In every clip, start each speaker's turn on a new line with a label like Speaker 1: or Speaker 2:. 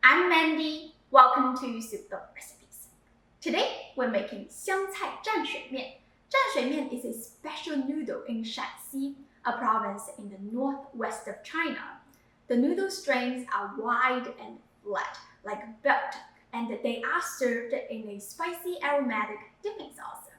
Speaker 1: I'm Mandy. Welcome to Soup Dog Recipes. Today we're making 香菜蘸水面. 蘸水面 is a special noodle in Shaanxi, a province in the northwest of China. The noodle strings are wide and flat, like a belt, and they are served in a spicy aromatic dipping sauce.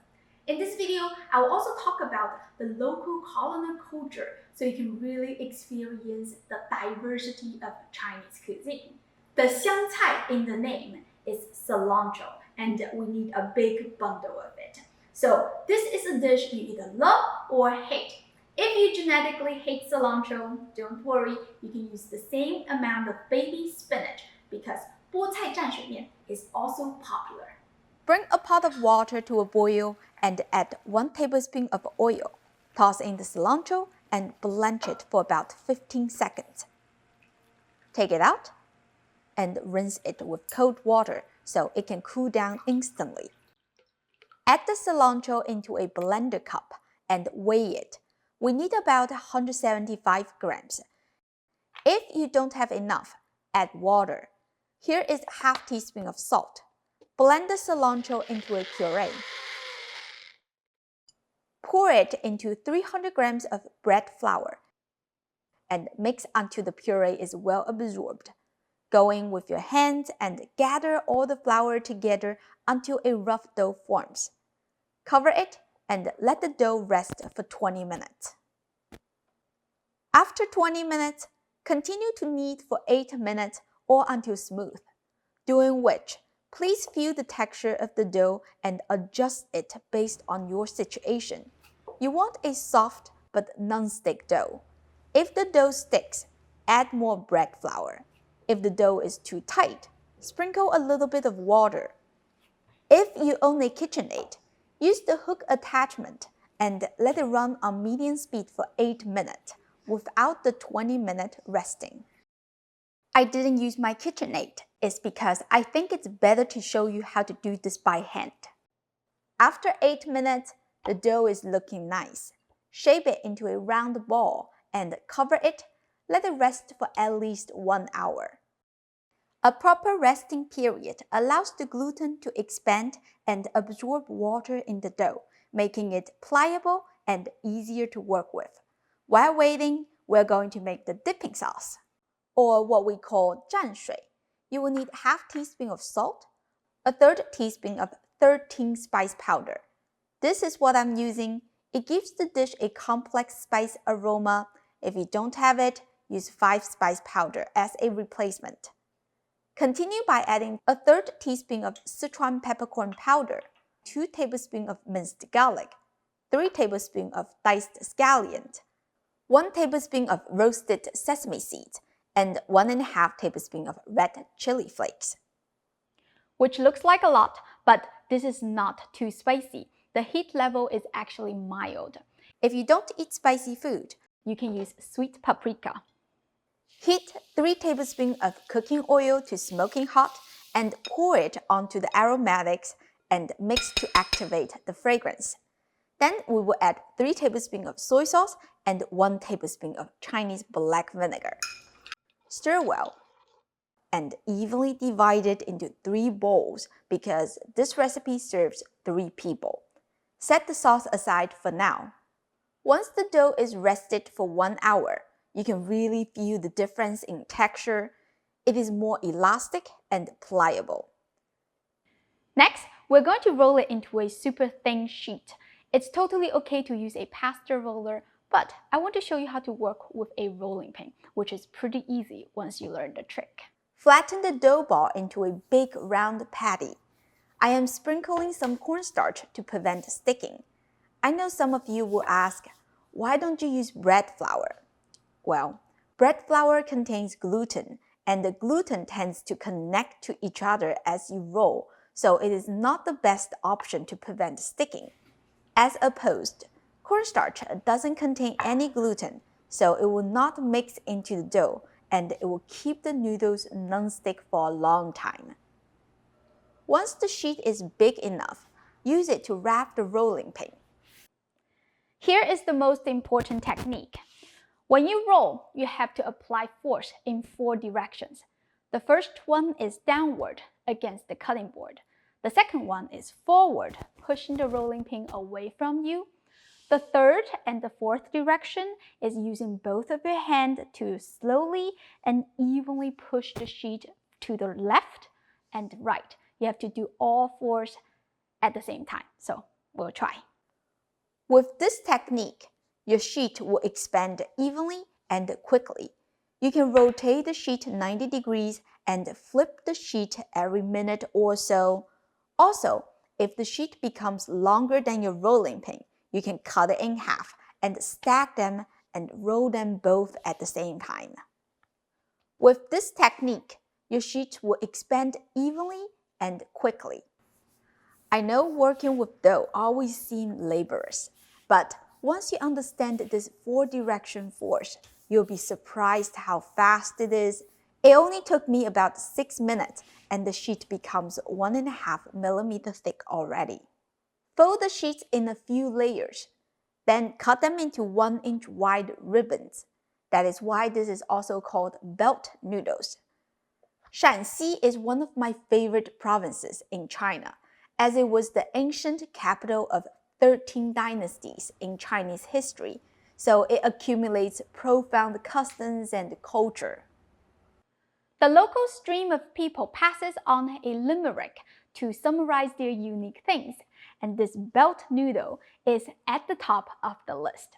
Speaker 1: In this video, I will also talk about the local culinary culture so you can really experience the diversity of Chinese cuisine. The 香菜 in the name is cilantro, and we need a big bundle of it. So this is a dish you either love or hate. If you genetically hate cilantro, don't worry, you can use the same amount of baby spinach because 菠菜蘸水面 is also popular.
Speaker 2: Bring a pot of water to a boil and add 1 tablespoon of oil. Toss in the cilantro and blanch it for about 15 seconds. Take it out and rinse it with cold water so it can cool down instantly. Add the cilantro into a blender cup and weigh it. We need about 175 grams. If you don't have enough, add water. Here is half teaspoon of salt. Blend the cilantro into a puree. Pour it into 300 grams of bread flour and mix until the puree is well absorbed. Go in with your hands and gather all the flour together until a rough dough forms. Cover it and let the dough rest for 20 minutes. After 20 minutes, continue to knead for 8 minutes or until smooth, during which please feel the texture of the dough and adjust it based on your situation. You want a soft but non-stick dough. If the dough sticks, add more bread flour. If the dough is too tight, sprinkle a little bit of water. If you own a KitchenAid, use the hook attachment and let it run on medium speed for 8 minutes without the 20-minute resting. I didn't use my KitchenAid. It's because I think it's better to show you how to do this by hand. After 8 minutes, the dough is looking nice. Shape it into a round ball and cover it. Let it rest for at least 1 hour. A proper resting period allows the gluten to expand and absorb water in the dough, making it pliable and easier to work with. While waiting, we're going to make the dipping sauce, or what we call 蘸水. You will need half teaspoon of salt, a third teaspoon of 13 spice powder. This is what I'm using. It gives the dish a complex spice aroma. If you don't have it, use 5 spice powder as a replacement. Continue by adding a third teaspoon of Sichuan peppercorn powder, 2 tablespoons of minced garlic, 3 tablespoons of diced scallion, 1 tablespoon of roasted sesame seeds, and 1.5 tablespoons of red chili flakes. Which looks like a lot, but this is not too spicy. The heat level is actually mild. If you don't eat spicy food, you can use sweet paprika. Heat 3 tablespoons of cooking oil to smoking hot and pour it onto the aromatics and mix to activate the fragrance. Then we will add 3 tablespoons of soy sauce and 1 tablespoon of Chinese black vinegar. Stir well and evenly divide it into 3 bowls because this recipe serves 3 people. Set the sauce aside for now. Once the dough is rested for 1 hour, you can really feel the difference in texture. It is more elastic and pliable. Next, we're going to roll it into a super thin sheet. It's totally okay to use a pasta roller, but I want to show you how to work with a rolling pin, which is pretty easy once you learn the trick. Flatten the dough ball into a big round patty. I am sprinkling some cornstarch to prevent sticking. I know some of you will ask, why don't you use bread flour? Well, bread flour contains gluten, and the gluten tends to connect to each other as you roll, so it is not the best option to prevent sticking. As opposed, cornstarch doesn't contain any gluten, so it will not mix into the dough, and it will keep the noodles non-stick for a long time. Once the sheet is big enough, use it to wrap the rolling pin. Here is the most important technique. When you roll, you have to apply force in 4 directions. The first one is downward against the cutting board. The second one is forward, pushing the rolling pin away from you. The third and the fourth direction is using both of your hands to slowly and evenly push the sheet to the left and right. You have to do all fours at the same time. So we'll try. With this technique, your sheet will expand evenly and quickly. You can rotate the sheet 90 degrees and flip the sheet every minute or so. Also, if the sheet becomes longer than your rolling pin, you can cut it in half and stack them and roll them both at the same time. With this technique, your sheet will expand evenly and quickly. I know working with dough always seems laborious, but once you understand this 4-direction force, you'll be surprised how fast it is. It only took me about 6 minutes and the sheet becomes 1.5 millimeters thick already. Fold the sheets in a few layers, then cut them into 1-inch wide ribbons. That is why this is also called belt noodles. Shaanxi is one of my favorite provinces in China, as it was the ancient capital of 13 dynasties in Chinese history, so it accumulates profound customs and culture. The local stream of people passes on a limerick to summarize their unique things, and this belt noodle is at the top of the list.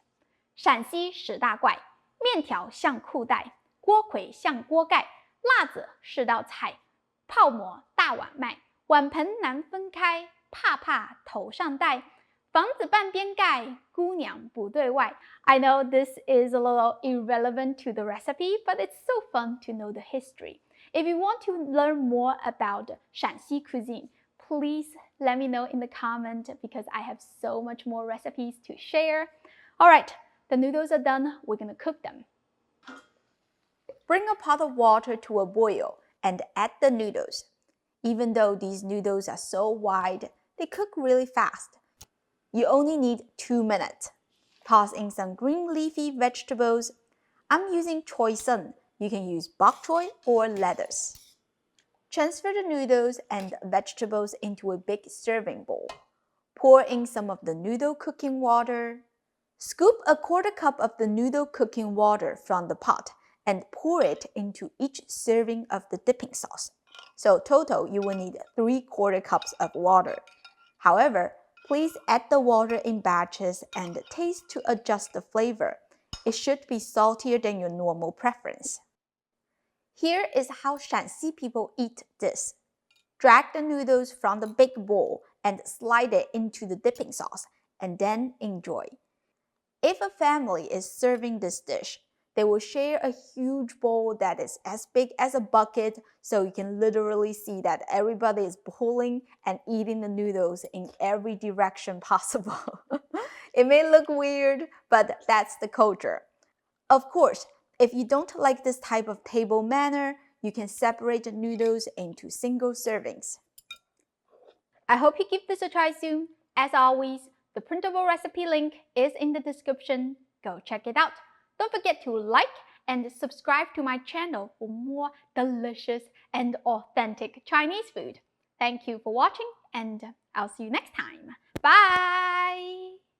Speaker 2: 陕西10大怪，面条像裤带，锅盔像锅盖，辣子是道菜，泡馍大碗卖，碗盆难分开，怕怕头上戴。房子半边盖，姑娘不对外。I know this is a little irrelevant to the recipe, but it's so fun to know the history. If you want to learn more about Shaanxi cuisine, please let me know in the comment because I have so much more recipes to share. Alright, the noodles are done. We're gonna cook them. Bring a pot of water to a boil and add the noodles. Even though these noodles are so wide, they cook really fast. You only need 2 minutes. Toss in some green leafy vegetables. I'm using choy sum. You can use bok choy or lettuce. Transfer the noodles and vegetables into a big serving bowl. Pour in some of the noodle cooking water. Scoop a 1/4 cup of the noodle cooking water from the pot and pour it into each serving of the dipping sauce. So total, you will need 3/4 cups of water. However, please add the water in batches and taste to adjust the flavor. It should be saltier than your normal preference. Here is how Shaanxi people eat this. Drag the noodles from the big bowl and slide it into the dipping sauce, and then enjoy. If a family is serving this dish, they will share a huge bowl that is as big as a bucket, so you can literally see that everybody is pulling and eating the noodles in every direction possible. It may look weird, but that's the culture. Of course, if you don't like this type of table manner, you can separate the noodles into single servings. I hope you give this a try soon. As always, the printable recipe link is in the description. Go check it out. Don't forget to like and subscribe to my channel for more delicious and authentic Chinese food. Thank you for watching, and I'll see you next time. Bye!